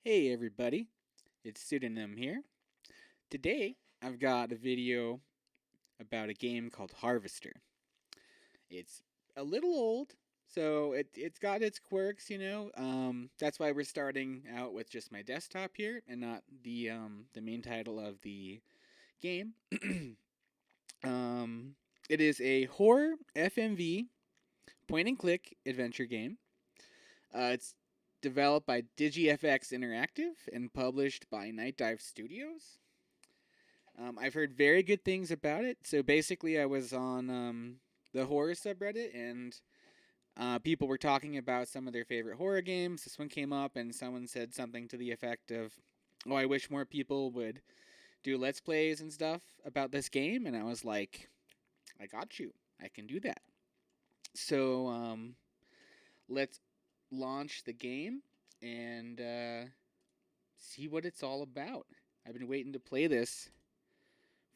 Hey everybody, it's Pseudonym here. Today I've got a video about a game called Harvester. It's a little old, so it's got its quirks. That's why we're starting out with just my desktop here and not the main title of the game. um, it is a horror FMV point and click adventure game. It's developed by DigiFX Interactive and published by Night Dive Studios. I've heard very good things about it. So basically, I was on the horror subreddit, and people were talking about some of their favorite horror games. This one came up, and someone said something to the effect of, "Oh, I wish more people would do let's plays and stuff about this game." And I was like, "I got you. I can do that." So let's launch the game and see what it's all about. I've been waiting to play this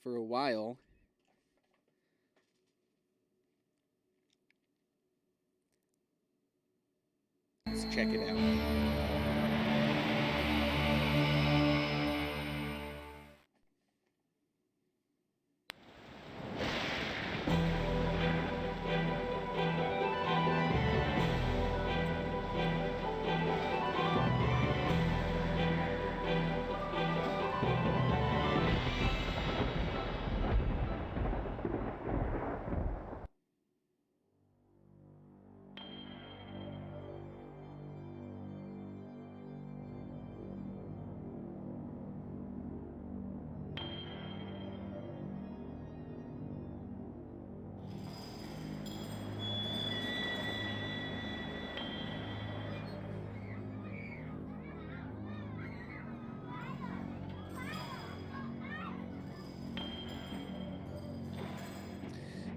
for a while. Let's check it out.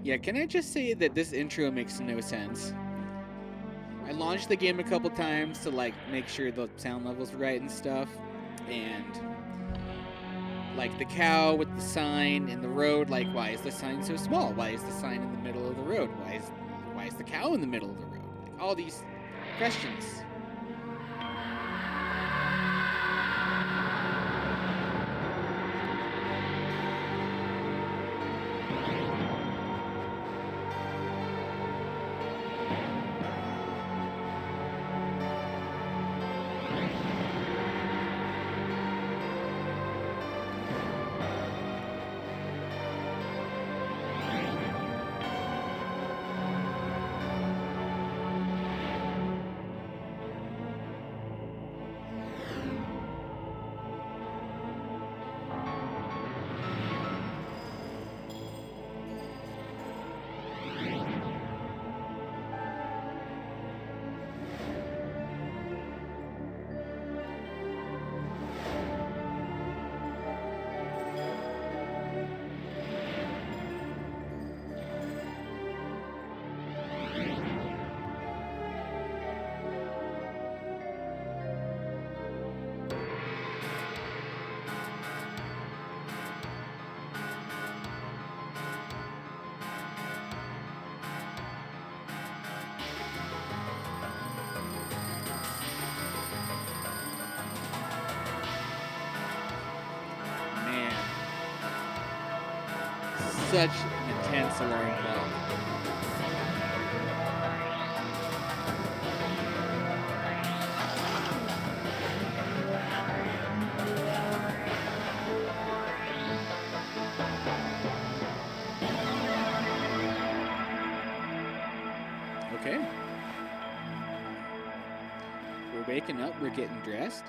Yeah, can I just say that this intro makes no sense? I launched the game a couple times to like make sure the sound levels were right and stuff, and like the cow with the sign in the road, like why is the sign so small? Why is the sign in the middle of the road? Why is the cow in the middle of the road? Like all these questions. Man, such an intense alarm clock. Okay, we're waking up. We're getting dressed.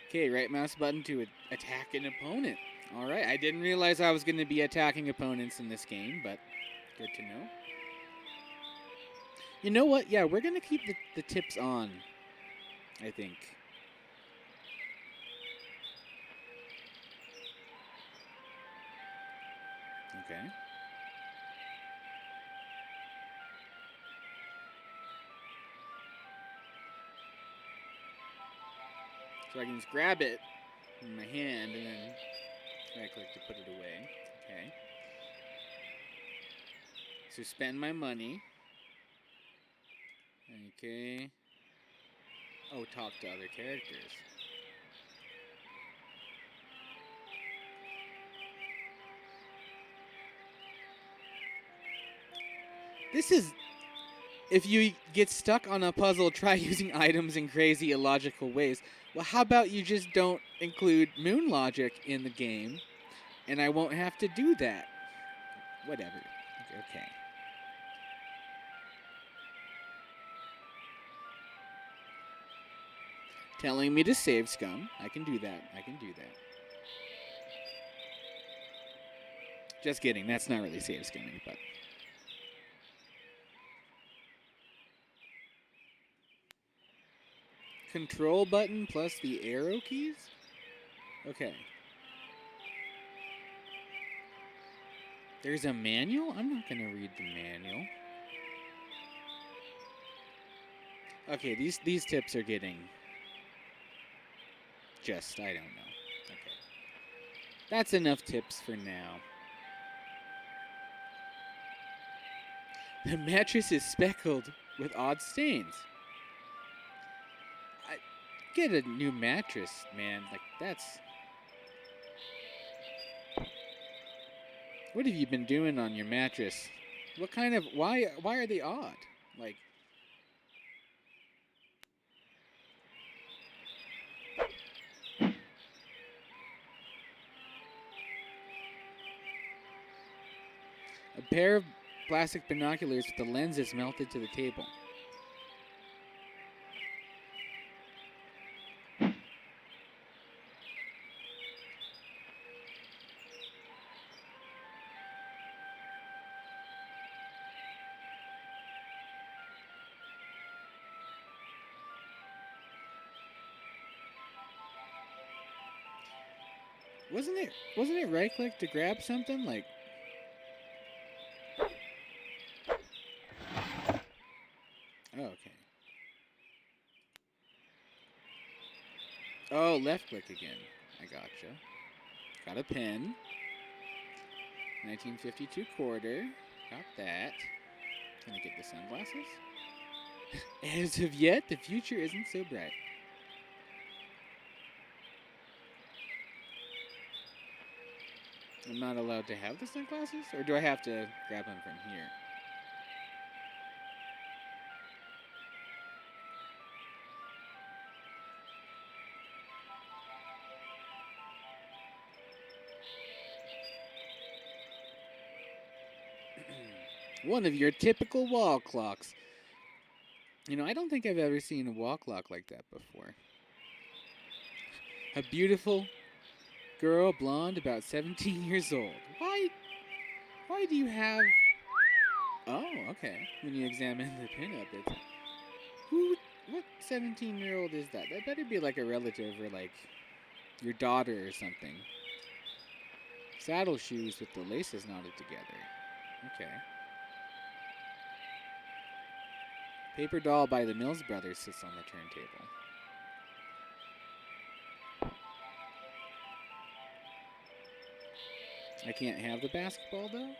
Okay, right mouse button to attack an opponent. All right, I didn't realize I was going to be attacking opponents in this game, but good to know. You know what? Yeah, we're going to keep the tips on, I think. Okay. So I can just grab it in my hand and then I click to put it away. Okay. So spend my money. Okay. Oh, talk to other characters. This is... If you get stuck on a puzzle, try using items in crazy illogical ways. Well, how about you just don't include moon logic in the game, and I won't have to do that. Whatever. Okay. Telling me to save scum. I can do that. I can do that. Just kidding. That's not really save scumming, but... Control button plus the arrow keys? Okay. There's a manual? I'm not going to read the manual. Okay, these tips are getting... Just, I don't know. Okay. That's enough tips for now. The mattress is speckled with odd stains. Get a new mattress, man. Like, that's... What have you been doing on your mattress? What kind of... Why are they odd? Like... A pair of plastic binoculars with the lenses melted to the table. Wasn't it right click to grab something? Like... Oh, okay. Oh, left click again. I gotcha. Got a pen. 1952 quarter. Got that. Can I get the sunglasses? As of yet, the future isn't so bright. I'm not allowed to have the sunglasses? Or do I have to grab them from here? One of your typical wall clocks. You know, I don't think I've ever seen a wall clock like that before. A beautiful girl, blonde, about 17 years old. Why do you have... Oh, okay. When you examine the pinup, it's... What 17-year-old is that? That better be like a relative or like your daughter or something. Saddle shoes with the laces knotted together. Okay. Paper doll by the Mills Brothers sits on the turntable. I can't have the basketball, though?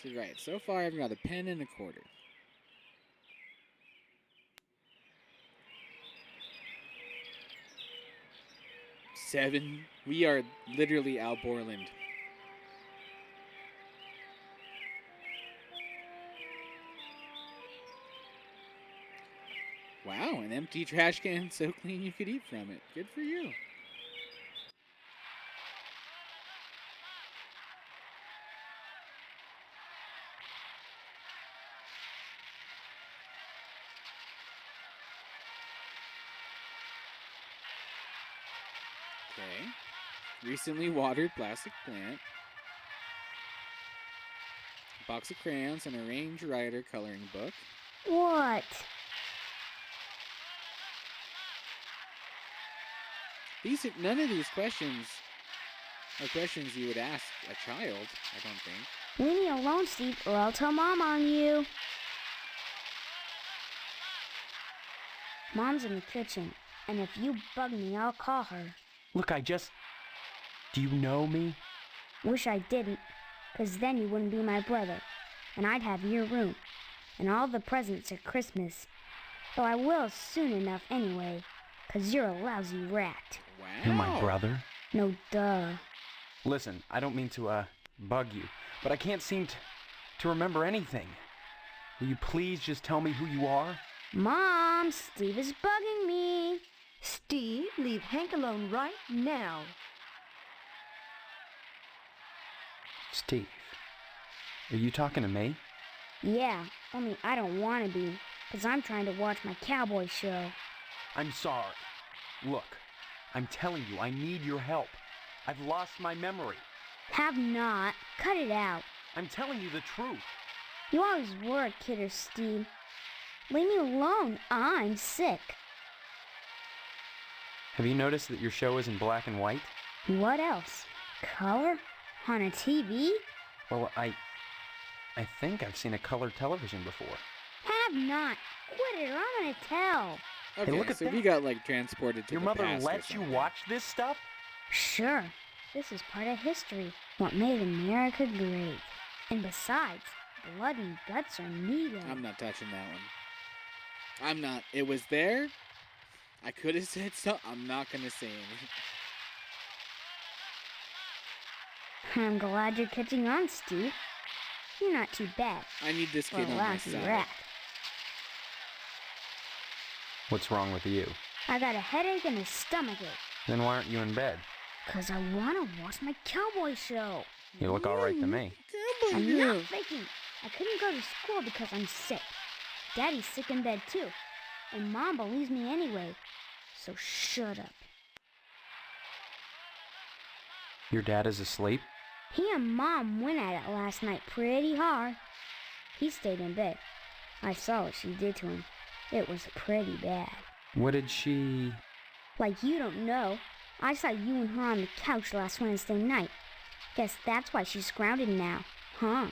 So, right, so far I've got a pen and a quarter. $7. We are literally Al Borland. Wow, an empty trash can so clean you could eat from it. Good for you. Okay. Recently watered plastic plant. A box of crayons and a Range Rider coloring book. What? None of these questions are questions you would ask a child, I don't think. Leave me alone, Steve, or I'll tell Mom on you. Mom's in the kitchen, and if you bug me, I'll call her. Look, do you know me? Wish I didn't. 'cause then you wouldn't be my brother, and I'd have your room, and all the presents at Christmas. Though I will soon enough anyway, 'cause you're a lousy rat. Wow. You're my brother? No duh. Listen, I don't mean to, bug you, but I can't seem to remember anything. Will you please just tell me who you are? Mom, Steve is bugging me. Steve, leave Hank alone right now. Steve, are you talking to me? Yeah, only I don't want to be, 'cause I'm trying to watch my cowboy show. I'm sorry. Look, I'm telling you, I need your help. I've lost my memory. Have not. Cut it out. I'm telling you the truth. You always were a kidder, Steve. Leave me alone. I'm sick. Have you noticed that your show is in black and white? What else? Color? On a TV? Well, I think I've seen a color television before. Have not. Quit it or I'm gonna tell. Okay, look at so that. we got like transported to Your the mother past or lets you something. watch this stuff? Sure. This is part of history. What made America great. And besides, blood and guts are needed. I'm not touching that one. I'm not. It was there. I could have said so. I'm not gonna say anything. I'm glad you're catching on, Steve. You're not too bad I need this for kid a on my lousy side. rat. What's wrong with you? I got a headache and a stomachache. Then why aren't you in bed? 'Cause I want to watch my cowboy show. You look all right to me. I'm not faking. I couldn't go to school because I'm sick. Daddy's sick in bed too. And Mom believes me anyway. So shut up. Your dad is asleep? He and Mom went at it last night pretty hard. He stayed in bed. I saw what she did to him. It was pretty bad. What did she... Like you don't know, I saw you and her on the couch last Wednesday night. Guess that's why she's grounded now, huh?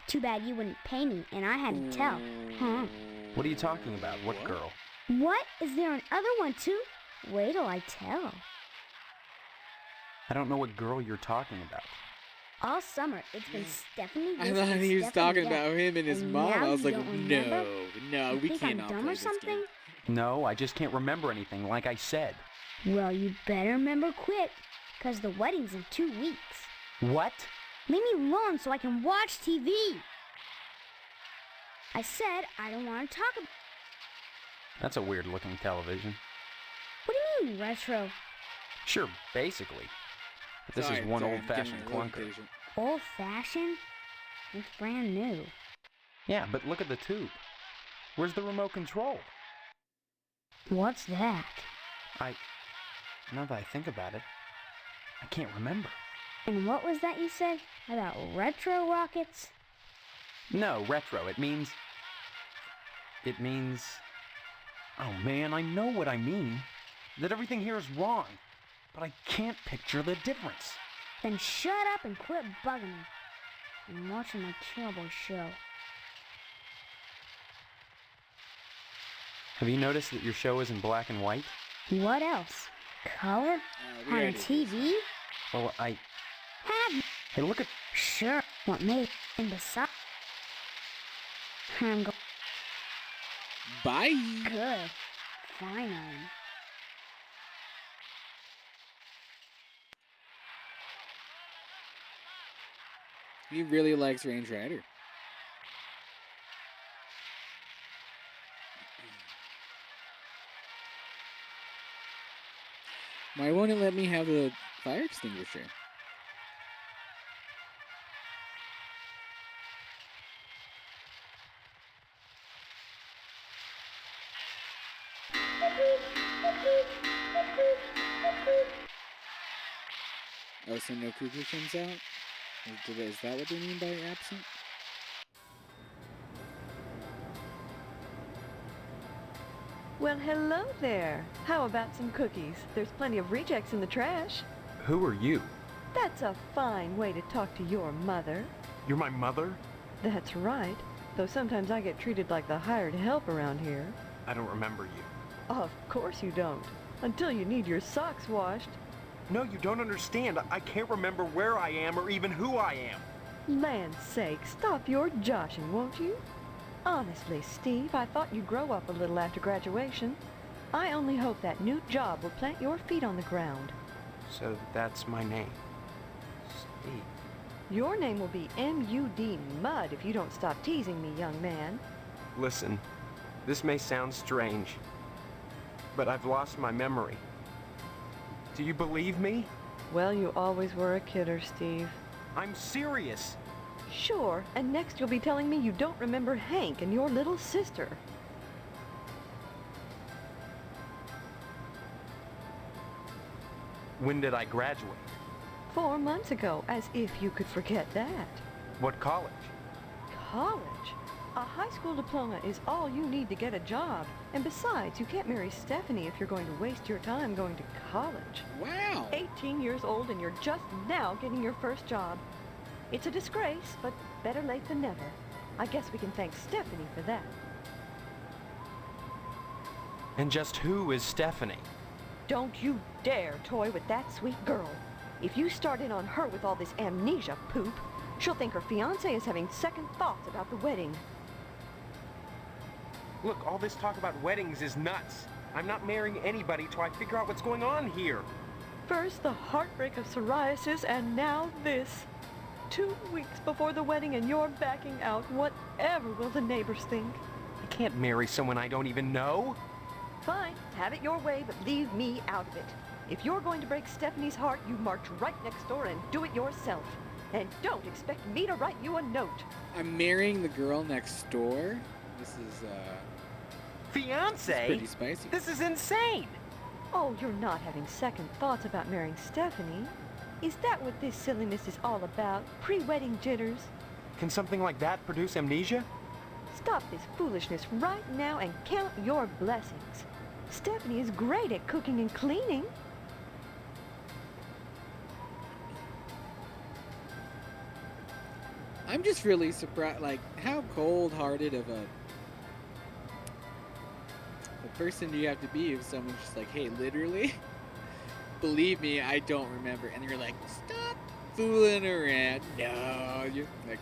Too bad you wouldn't pay me and I had to tell, huh? What are you talking about? What girl? What? Is there another one too? Wait till I tell. I don't know what girl you're talking about. All summer, it's been Stephanie I this thought and he was Stephanie talking that. about him and his And mom. now I was you like, don't remember? no, You we think cannot I'm dumb play or this something? game. No, I just can't remember anything, like I said. Well, you better remember quick, 'cause the wedding's in 2 weeks. What? Leave me alone so I can watch TV. I said I don't want to talk about... That's a weird-looking television. What do you mean, retro? Sure, basically. But this Sorry, is one sorry, I'm old-fashioned getting a little clunker. impatient. Old-fashioned? It's brand new. Yeah, but look at the tube. Where's the remote control? What's that? Now that I think about it, I can't remember. And what was that you said about retro rockets? No, retro. It means... Oh man, I know what I mean. That everything here is wrong. But I can't picture the difference. Then shut up and quit bugging me. I'm watching my cowboy show. Have you noticed that your show is in black and white? What else? Color? We On a already did TV? Well, Have... Hey, look at... Sure. What made... And besides... I'm Bye. good. Fine on. He really likes Range Rider. Why won't it let me have the fire extinguisher? Oh, so no cougar comes out? Is that what they mean by absent? Well, hello there. How about some cookies? There's plenty of rejects in the trash. Who are you? That's a fine way to talk to your mother. You're my mother? That's right. Though sometimes I get treated like the hired help around here. I don't remember you. Of course you don't. Until you need your socks washed. No, you don't understand. I can't remember where I am or even who I am. Land's sake, stop your joshing, won't you? Honestly, Steve, I thought you'd grow up a little after graduation. I only hope that new job will plant your feet on the ground. So that's my name. Steve. Your name will be M.U.D. Mud if you don't stop teasing me, young man. Listen, this may sound strange, but I've lost my memory. Do you believe me? Well, you always were a kidder, Steve. I'm serious. Sure, and next you'll be telling me you don't remember Hank and your little sister. When did I graduate? 4 months ago, as if you could forget that. What college? College? A high school diploma is all you need to get a job. And besides, you can't marry Stephanie if you're going to waste your time going to college. Wow. 18 years old and you're just now getting your first job. It's a disgrace, but better late than never. I guess we can thank Stephanie for that. And just who is Stephanie? Don't you dare toy with that sweet girl. If you start in on her with all this amnesia poop, she'll think her fiancé is having second thoughts about the wedding. Look, all this talk about weddings is nuts. I'm not marrying anybody till I figure out what's going on here. First the heartbreak of psoriasis, and now this. 2 weeks before the wedding and you're backing out. Whatever will the neighbors think? I can't marry someone I don't even know. Fine, have it your way, but leave me out of it. If you're going to break Stephanie's heart, you march right next door and do it yourself. And don't expect me to write you a note. I'm marrying the girl next door. This is Fiance? pretty spicy. This is insane. Oh, you're not having second thoughts about marrying Stephanie? Is that what this silliness is all about? Pre-wedding jitters? Can something like that produce amnesia? Stop this foolishness right now and count your blessings. Stephanie is great at cooking and cleaning. I'm just really surprised, like, how cold-hearted of a person do you have to be if someone's just like, hey, literally, believe me, I don't remember. And you're like, stop fooling around. No, you're like,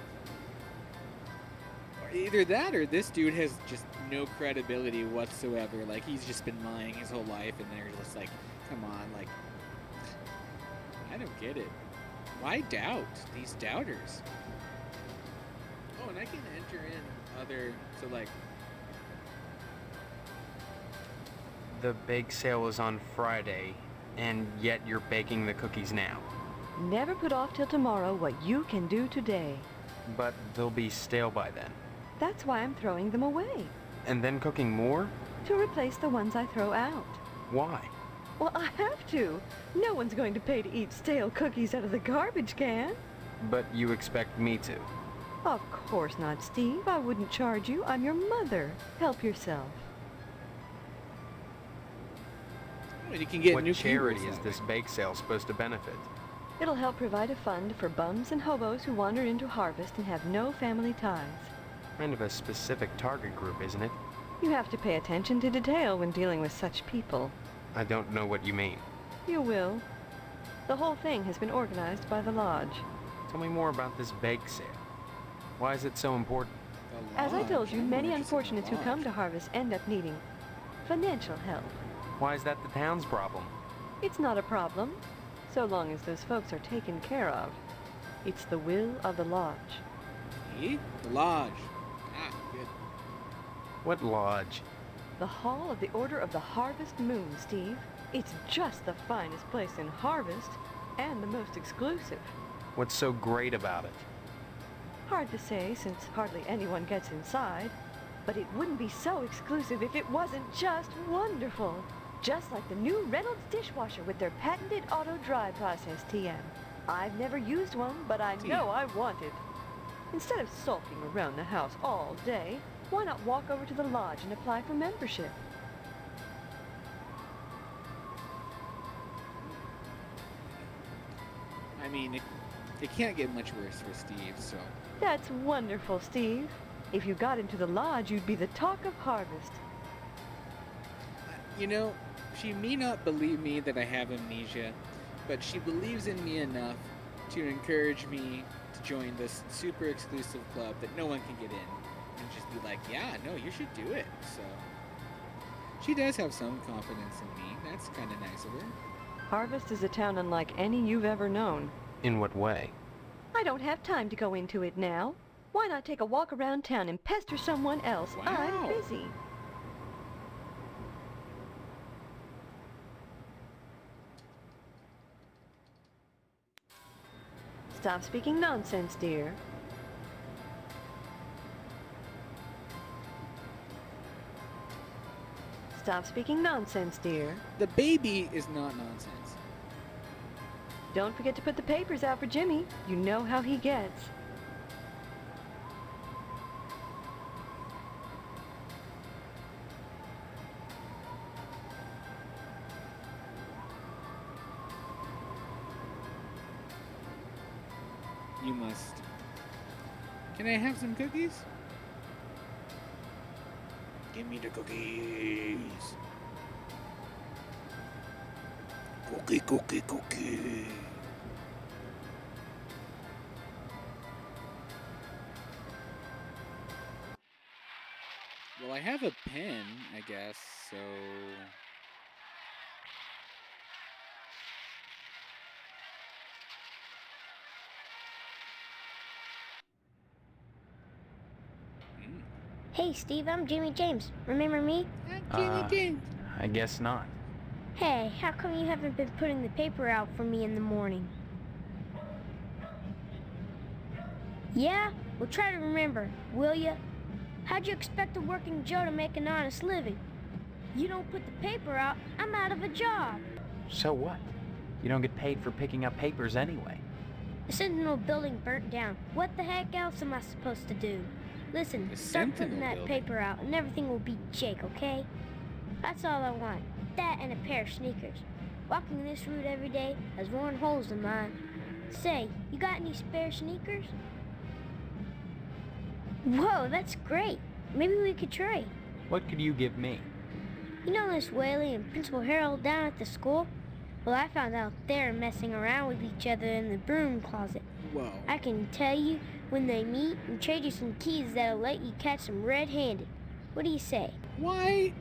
or either that or this dude has just no credibility whatsoever. Like, he's just been lying his whole life, and they're just like, come on, like, I don't get it. Why doubt these doubters? Oh, and I can enter in other, so like, The bake sale is on Friday, and yet you're baking the cookies now. Never put off till tomorrow what you can do today. But they'll be stale by then. That's why I'm throwing them away. And then cooking more? To replace the ones I throw out. Why? Well, I have to. No one's going to pay to eat stale cookies out of the garbage can. But you expect me to. Of course not, Steve. I wouldn't charge you. I'm your mother. Help yourself. oh, and you can get What new charity keyboards is that this way. bake sale supposed to benefit? It'll help provide a fund for bums and hobos who wander into harvest and have no family ties. Kind of a specific target group, isn't it? You have to pay attention to detail when dealing with such people. I don't know what you mean. You will. The whole thing has been organized by the lodge. Tell me more about this bake sale. Why is it so important? The As I told lodge. you, I'm many interested in the unfortunates who come lodge. to harvest end up needing financial help. Why is that the town's problem? It's not a problem, so long as those folks are taken care of. It's the will of the lodge. See? The lodge. Ah, good. What lodge? The Hall of the Order of the Harvest Moon, Steve. It's just the finest place in Harvest, and the most exclusive. What's so great about it? Hard to say since hardly anyone gets inside, but it wouldn't be so exclusive if it wasn't just wonderful. Just like the new Reynolds dishwasher with their patented auto dry process, TM. I've never used one, but I know I want it. Instead of sulking around the house all day, why not walk over to the lodge and apply for membership? I mean, it can't get much worse for Steve, so. That's wonderful, Steve. If you got into the lodge, you'd be the talk of Harvest. You know, she may not believe me that I have amnesia, but she believes in me enough to encourage me to join this super exclusive club that no one can get in, and just be like, yeah, no, you should do it. So she does have some confidence in me. That's kind of nice of her. Harvest is a town unlike any you've ever known. In what way? I don't have time to go into it now. Why not take a walk around town and pester someone else? Wow. I'm busy. Stop speaking nonsense, dear. Stop speaking nonsense, dear. The baby is not nonsense. Don't forget to put the papers out for Jimmy. You know how he gets. You must. Can I have some cookies? Give me the cookies. Cookie. Well, I have a pen, I guess, so... Hey, Steve, I'm Jimmy James. Remember me? Jimmy. I guess not. Hey, how come you haven't been putting the paper out for me in the morning? Yeah? Well, try to remember, will ya? How'd you expect a working Joe to make an honest living? You don't put the paper out, I'm out of a job. So what? You don't get paid for picking up papers anyway. The Sentinel building burnt down. What the heck else am I supposed to do? Listen, The start putting Sentinel that building? paper out and everything will be Jake, okay? That's all I want. That and a pair of sneakers. Walking this route every day has worn holes in mine. Say, you got any spare sneakers? Whoa, that's great. Maybe we could trade. What could you give me? You know Miss Whaley and Principal Harold down at the school? Well, I found out they're messing around with each other in the broom closet. Whoa. I can tell you when they meet and trade you some keys that'll let you catch them red-handed. What do you say? Why?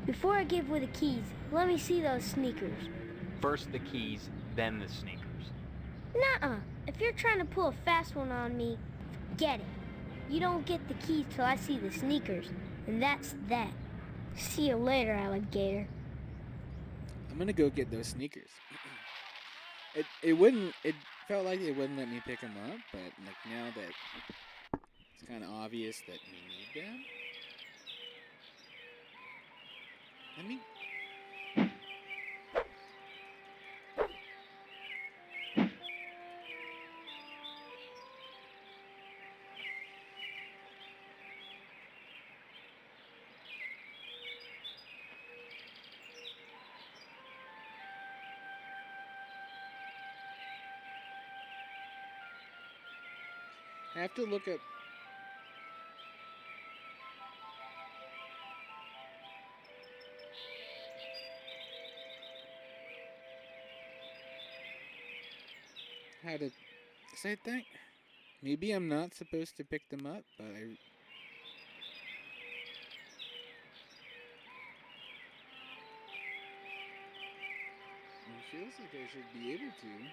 Before I give away the keys, let me see those sneakers. First the keys, then the sneakers. Nuh-uh. If you're trying to pull a fast one on me, forget it. You don't get the keys till I see the sneakers, and that's that. See you later, alligator. I'm gonna go get those sneakers. It felt like it wouldn't let me pick them up, but like now that it's kind of obvious that we need them. Let me... I have to look up... how to... Say that? Maybe I'm not supposed to pick them up, but I... It feels like I should be able to.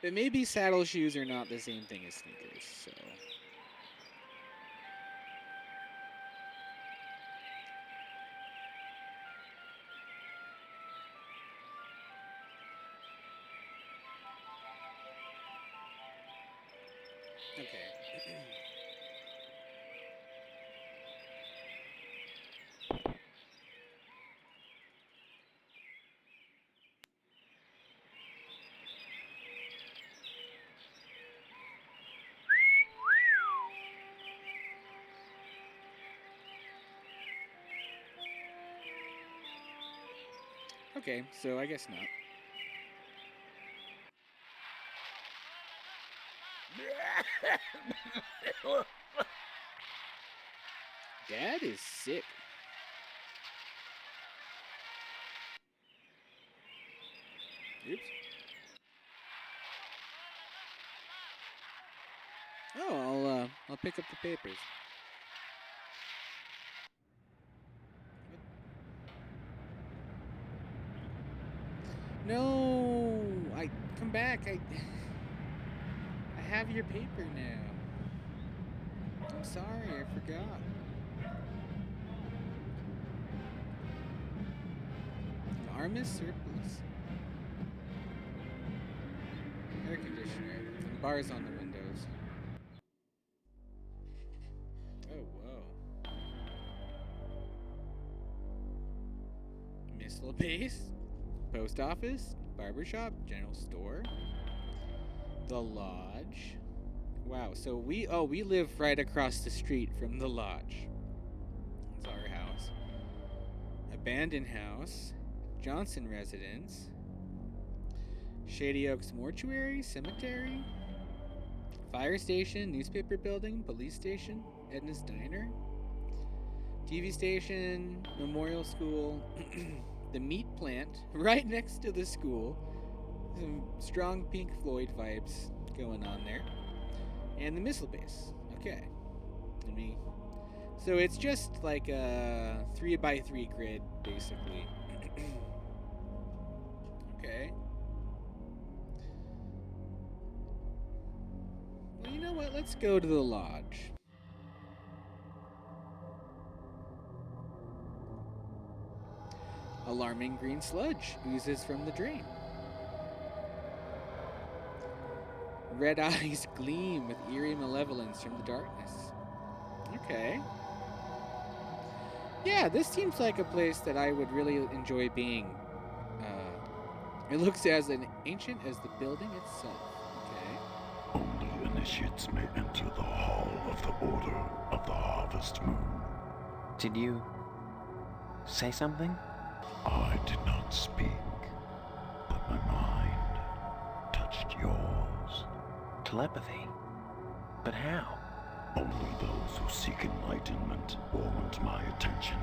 But maybe saddle shoes are not the same thing as sneakers, so... Okay. Okay, so I guess not. Dad is sick. Oops. Oh, I'll pick up the papers. No, I come back. I have your paper now. I'm sorry, I forgot. Armis surplus. Air conditioner. And bars on the windows. Oh, whoa. Missile base. Post office. Barbershop. General store. The lodge. Wow, so we live right across the street from the lodge. That's our house. Abandoned house. Johnson residence. Shady Oaks Mortuary, Cemetery, Fire Station, Newspaper Building, Police Station, Edna's Diner, TV Station, Memorial School, the Meat Plant, right next to the school. Some strong Pink Floyd vibes going on there. And the missile base. Okay. So it's just like a 3x3 grid, basically. Okay. Well, you know what? Let's go to the lodge. Alarming green sludge oozes from the drain. Red eyes gleam with eerie malevolence from the darkness. Okay. Yeah, this seems like a place that I would really enjoy being. It looks as ancient as the building itself. Okay. Only initiates may enter the Hall of the Order of the Harvest Moon. Did you say something? I did not speak, but my mind touched yours. Telepathy? But how? Only those who seek enlightenment warrant my attention.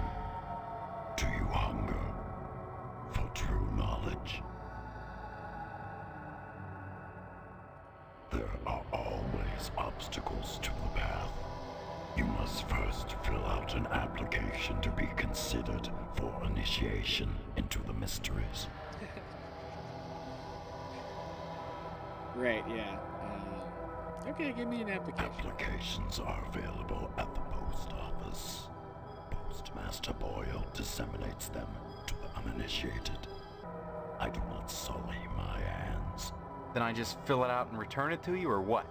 Do you hunger for true knowledge? There are always obstacles to the path. You must first fill out an application to be considered for initiation into the mysteries. Right, yeah. Okay, give me an application. Applications are available at the post office. Postmaster Boyle disseminates them to the uninitiated. I do not sully my hands. Then I just fill it out and return it to you, or what?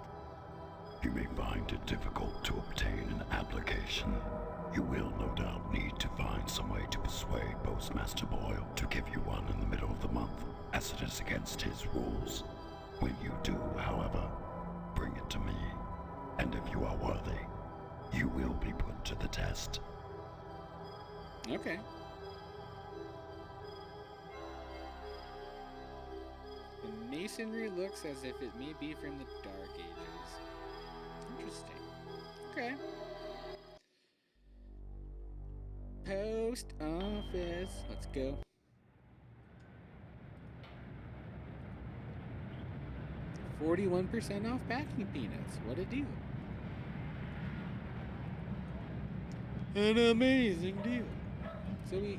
You may find it difficult to obtain an application. You will no doubt need to find some way to persuade Postmaster Boyle to give you one in the middle of the month, as it is against his rules. When you do, however, bring it to me, and if you are worthy, you will be put to the test. Okay. The masonry looks as if it may be from the Dark Ages. Interesting. Okay. Post office. Let's go. $41% off packing peanuts. What a deal. An amazing deal. So we,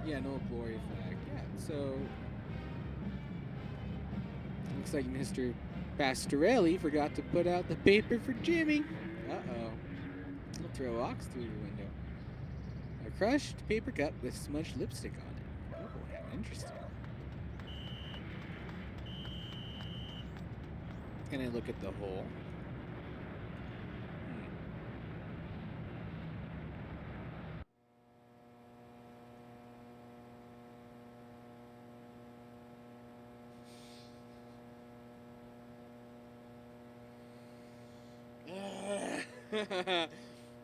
no glory flag. Yeah, so looks like Mr. Pastorelli forgot to put out the paper for Jimmy. Uh-oh. He'll throw ox through your window. A crushed paper cup with smudged lipstick on it. Oh, interesting. Can I look at the hole?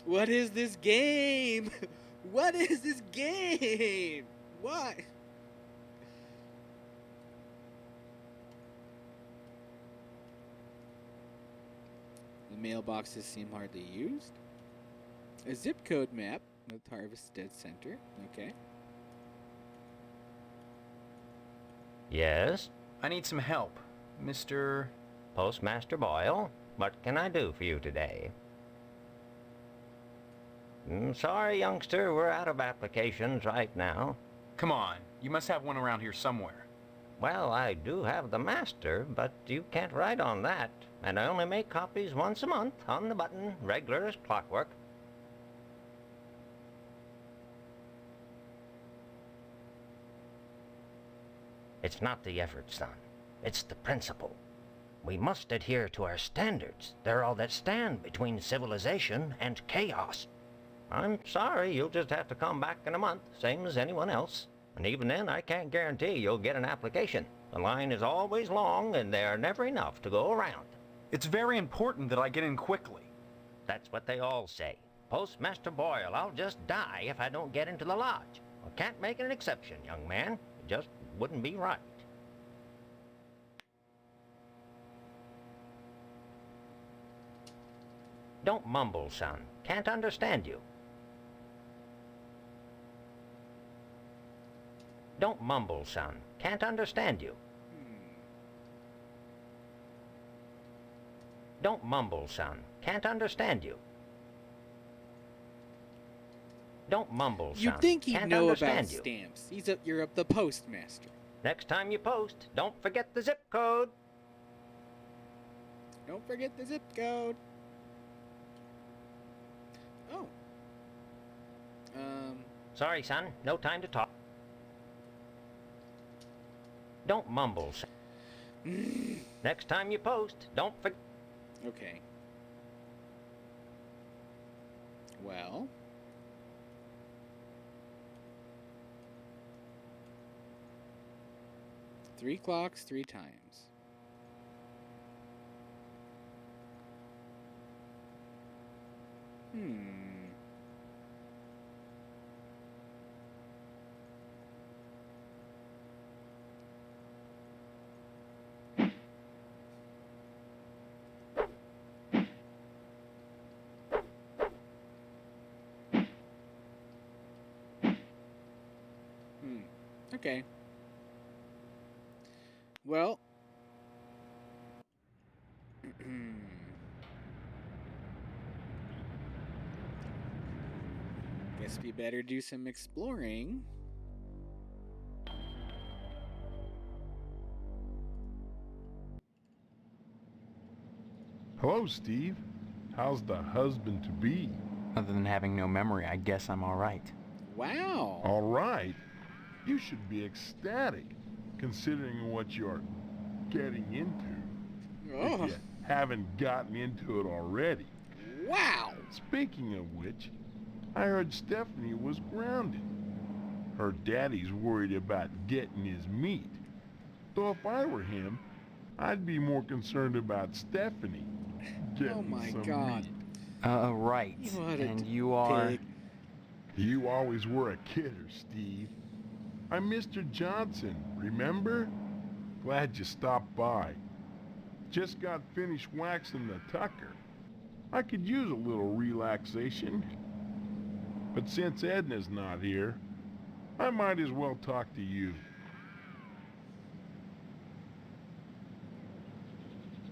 What is this game? What is this game? Why? The mailboxes seem hardly used. A zip code map with Harvested Center. Okay. Yes? I need some help. Mr. Postmaster Boyle, what can I do for you today? Sorry, youngster, we're out of applications right now. Come on, you must have one around here somewhere. Well, I do have the master, but you can't write on that. And I only make copies once a month, on the button, regular as clockwork. It's not the effort, son. It's the principle. We must adhere to our standards. They're all that stand between civilization and chaos. I'm sorry, you'll just have to come back in a month, same as anyone else. And even then, I can't guarantee you'll get an application. The line is always long, and there are never enough to go around. It's very important that I get in quickly. That's what they all say. Postmaster Boyle, I'll just die if I don't get into the lodge. I can't make an exception, young man. It just wouldn't be right. Don't mumble, son. Can't understand you. Don't mumble, son. Can't understand you. Don't mumble, son. Can't understand you. Don't mumble, son. You'd think he'd Can't know understand about you. stamps. You're the postmaster. Next time you post, don't forget the zip code. Don't forget the zip code. Oh. Sorry, son. No time to talk. Don't mumble, son. Next time you post, don't forget. Okay. Well. Three clocks, 3 times. Okay. Well. Guess we better do some exploring. Hello, Steve. How's the husband-to-be? Other than having no memory, I guess I'm all right. Wow. All right. You should be ecstatic, considering what you're getting into. Oh. If you haven't gotten into it already. Wow. Speaking of which, I heard Stephanie was grounded. Her daddy's worried about getting his meat. Though if I were him, I'd be more concerned about Stephanie getting Oh my some God. meat. Right. What a And you are... pig. You always were a kidder, Steve. I'm Mr. Johnson, remember? Glad you stopped by. Just got finished waxing the tucker. I could use a little relaxation. But since Edna's not here, I might as well talk to you.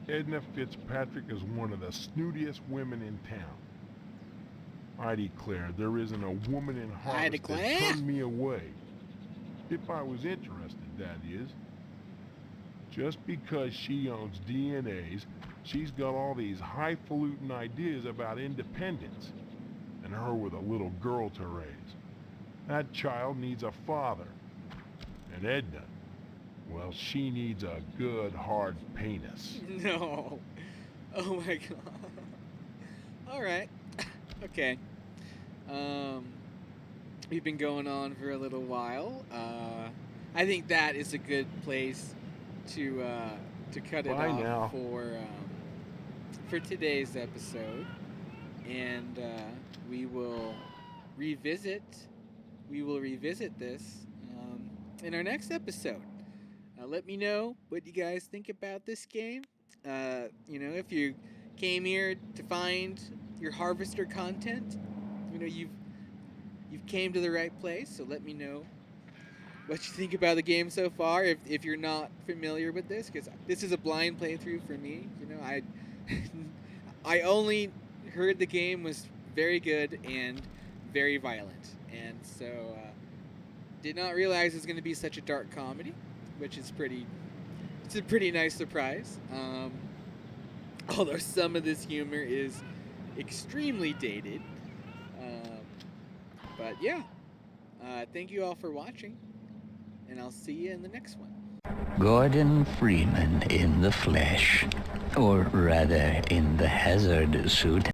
Edna Fitzpatrick is one of the snootiest women in town. I declare there isn't a woman in Harvest that declare? turned me away. If I was interested, that is. Just because she owns DNAs, she's got all these highfalutin ideas about independence. And her with a little girl to raise. That child needs a father. And Edna, well, she needs a good, hard penis. No. Oh my God. All right. Okay. We've been going on for a little while. I think that is a good place to cut it Bye off now. for today's episode, and we will revisit this in our next episode. Let me know what you guys think about this game. If you came here to find your Harvester content, you've came to the right place. So let me know what you think about the game so far. If you're not familiar with this, because this is a blind playthrough for me. I only heard the game was very good and very violent, and so did not realize it was going to be such a dark comedy, which is it's a pretty nice surprise. Although some of this humor is extremely dated. But yeah, thank you all for watching, and I'll see you in the next one. Gordon Freeman in the flesh, or rather in the hazard suit.